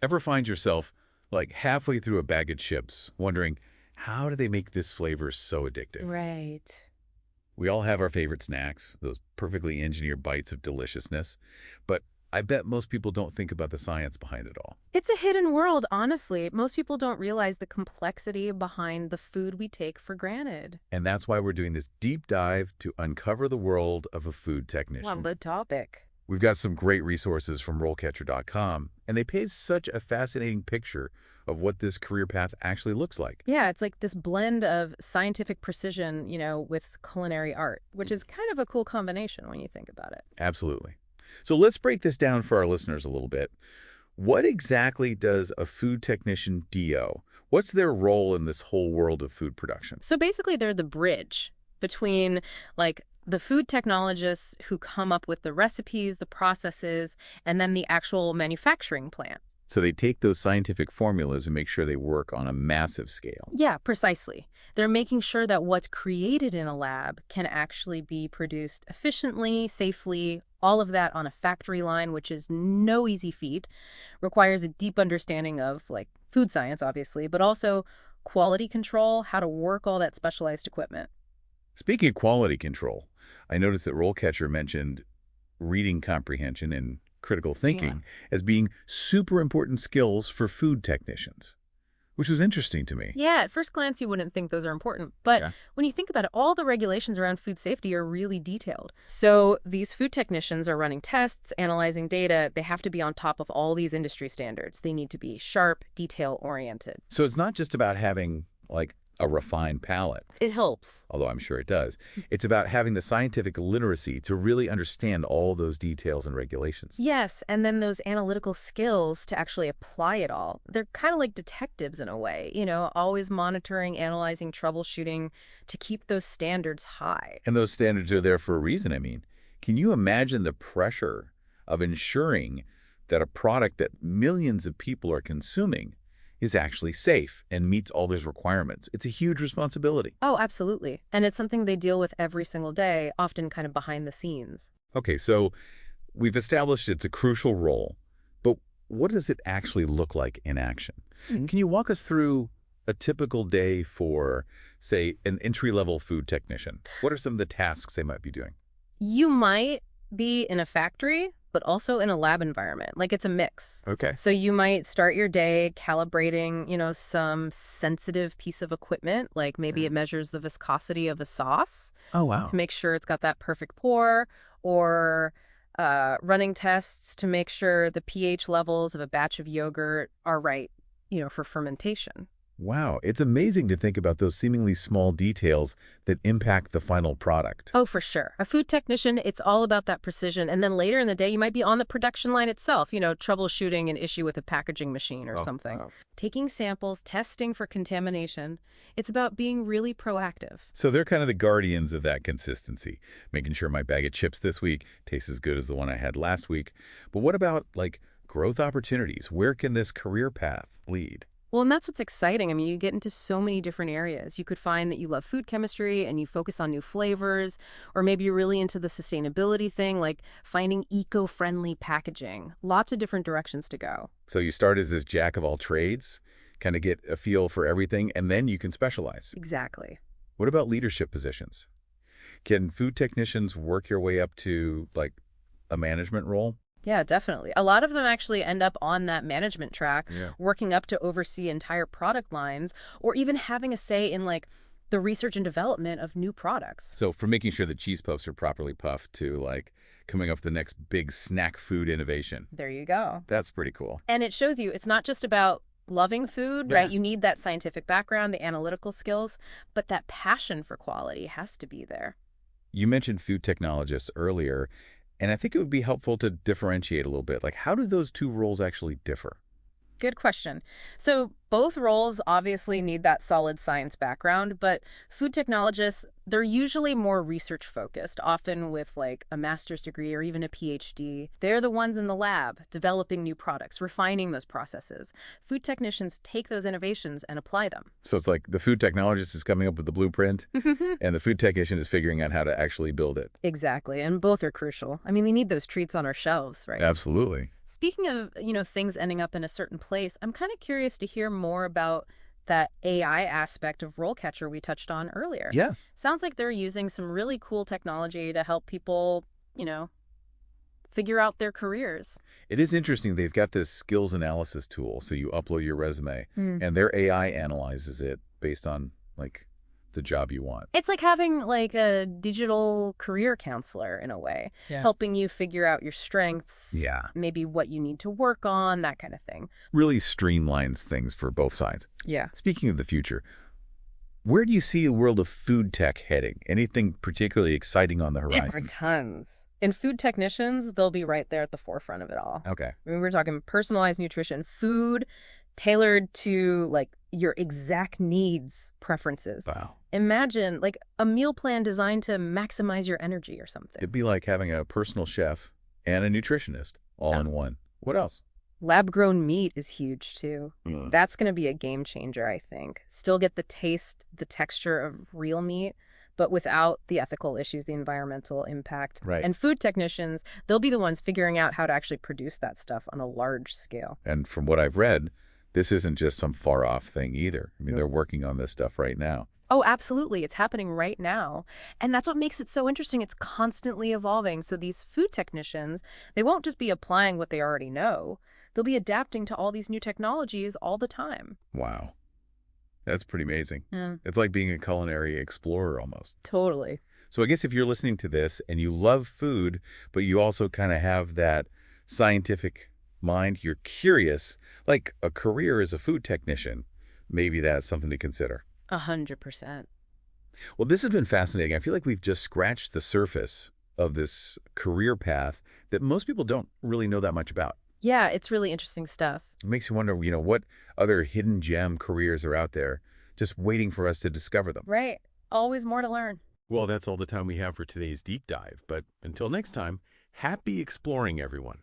Ever find yourself like halfway through a bag of chips wondering, how do they make this flavor so addictive? Right. We all have our favorite snacks, those perfectly engineered bites of deliciousness, but I bet most people don't think about the science behind it all. It's a hidden world, honestly. Most people don't realize the complexity behind the food we take for granted. And that's why we're doing this deep dive to uncover the world of a food Well, technician. the topic. We've got some great resources from RoleCatcher.com, and they paint such a fascinating picture of what this career path actually looks like. Yeah, it's like this blend of scientific precision, with culinary art, which is kind of a cool combination when you think about it. Absolutely. So let's break this down for our listeners a little bit. What exactly does a food technician DO? What's their role in this whole world of food production? So basically, they're the bridge between like the food technologists who come up with the recipes, the processes, and then the actual manufacturing plant. So they take those scientific formulas and make sure they work on a massive scale. Yeah, precisely. They're making sure that what's created in a lab can actually be produced efficiently, safely, all of that on a factory line, which is no easy feat, requires a deep understanding of like food science, obviously, but also quality control, how to work all that specialized equipment. Speaking of quality control, I noticed that RoleCatcher mentioned reading comprehension and critical Yeah. thinking as being super important skills for food technicians, which was interesting to me. Yeah, at first glance, you wouldn't think those are important. But Yeah. when you think about it, all the regulations around food safety are really detailed. So these food technicians are running tests, analyzing data. They have to be on top of all these industry standards. They need to be sharp, detail-oriented. So it's not just about having like a refined palate, It helps. although I'm sure it does. It's about having the scientific literacy to really understand all those details and regulations. Yes, and then those analytical skills to actually apply it all. They're kind of like detectives in a way, always monitoring, analyzing, troubleshooting to keep those standards high. And those standards are there for a reason. I mean, can you imagine the pressure of ensuring that a product that millions of people are consuming is actually safe and meets all those requirements? It's a huge responsibility. Oh, absolutely. And it's something they deal with every single day, often kind of behind the scenes. Okay, so we've established it's a crucial role, but what does it actually look like in action? Can you walk us through a typical day for, say, an entry-level food technician? What are some of the tasks they might be doing? You might be in a factory, but also in a lab environment. Like it's a mix. Okay. So you might start your day calibrating, some sensitive piece of equipment, like maybe it measures the viscosity of a sauce Oh, to wow. make sure it's got that perfect pour, or running tests to make sure the pH levels of a batch of yogurt are right, for fermentation. Wow, it's amazing to think about those seemingly small details that impact the final product. Oh, for sure. A food technician, it's all about that precision. And then later in the day, you might be on the production line itself, troubleshooting an issue with a packaging machine or Oh, something. wow. Taking samples, testing for contamination. It's about being really proactive. So they're kind of the guardians of that consistency, making sure my bag of chips this week tastes as good as the one I had last week. But what about, like, growth opportunities? Where can this career path lead? Well, and that's what's exciting. I mean, you get into so many different areas. You could find that you love food chemistry and you focus on new flavors, or maybe you're really into the sustainability thing, like finding eco-friendly packaging. Lots of different directions to go. So you start as this jack of all trades, kind of get a feel for everything, and then you can specialize. Exactly. What about leadership positions? Can food technicians work your way up to, like, a management role? Yeah, definitely. A lot of them actually end up on that management track, Yeah. working up to oversee entire product lines, or even having a say in like the research and development of new products. So from making sure that cheese puffs are properly puffed to, like, coming up with the next big snack food innovation. There you go. That's pretty cool. And it shows you it's not just about loving food, Yeah. right? You need that scientific background, the analytical skills, but that passion for quality has to be there. You mentioned food technologists earlier, and I think it would be helpful to differentiate a little bit. Like, how do those two roles actually differ? Good question. So both roles obviously need that solid science background, but food technologists, They're usually more research focused, often with like a master's degree or even a PhD. They're the ones in the lab developing new products, refining those processes. Food technicians take those innovations and apply them. So it's like the food technologist is coming up with the blueprint, and the food technician is figuring out how to actually build it. Exactly, and both are crucial. I mean, we need those treats on our shelves, right? Absolutely. Speaking of, things ending up in a certain place, I'm kind of curious to hear more about that AI aspect of RoleCatcher we touched on earlier. Yeah. Sounds like they're using some really cool technology to help people, figure out their careers. It is interesting. They've got this skills analysis tool. So you upload your resume, Hmm. and their AI analyzes it based on, like, the job you want. It's like having like a digital career counselor in a way, helping you figure out your strengths, Yeah. maybe what you need to work on, that kind of thing. Really streamlines things for both sides. Yeah. Speaking of the future, where do you see the world of food tech heading? Anything particularly exciting on the There are horizon? tons. And food technicians, they'll be right there at the forefront of it all. Okay. I mean, we're talking personalized nutrition, food tailored to like your exact needs, preferences. Wow. Imagine like a meal plan designed to maximize your energy or something. It'd be like having a personal chef and a nutritionist all Yeah. in one. What else? Lab-grown meat is huge too. Ugh. That's going to be a game changer, I think. Still get the taste, the texture of real meat, but without the ethical issues, the environmental impact. Right. And food technicians, they'll be the ones figuring out how to actually produce that stuff on a large scale. And from what I've read, this isn't just some far-off thing either. I mean, Nope. they're working on this stuff right now. Oh, absolutely. It's happening right now. And that's what makes it so interesting. It's constantly evolving. So these food technicians, they won't just be applying what they already know. They'll be adapting to all these new technologies all the time. Wow. That's pretty amazing. Yeah, It's like being a culinary explorer almost. totally. So I guess if you're listening to this and you love food, but you also kind of have that scientific mind, you're curious, like a career as a food technician, maybe that's something to consider. 100%. Well, this has been fascinating. I feel like we've just scratched the surface of this career path that most people don't really know that much about. Yeah, it's really interesting stuff. It makes you wonder, what other hidden gem careers are out there just waiting for us to discover them. Right. Always more to learn. Well, that's all the time we have for today's deep dive. But until next time, happy exploring, everyone.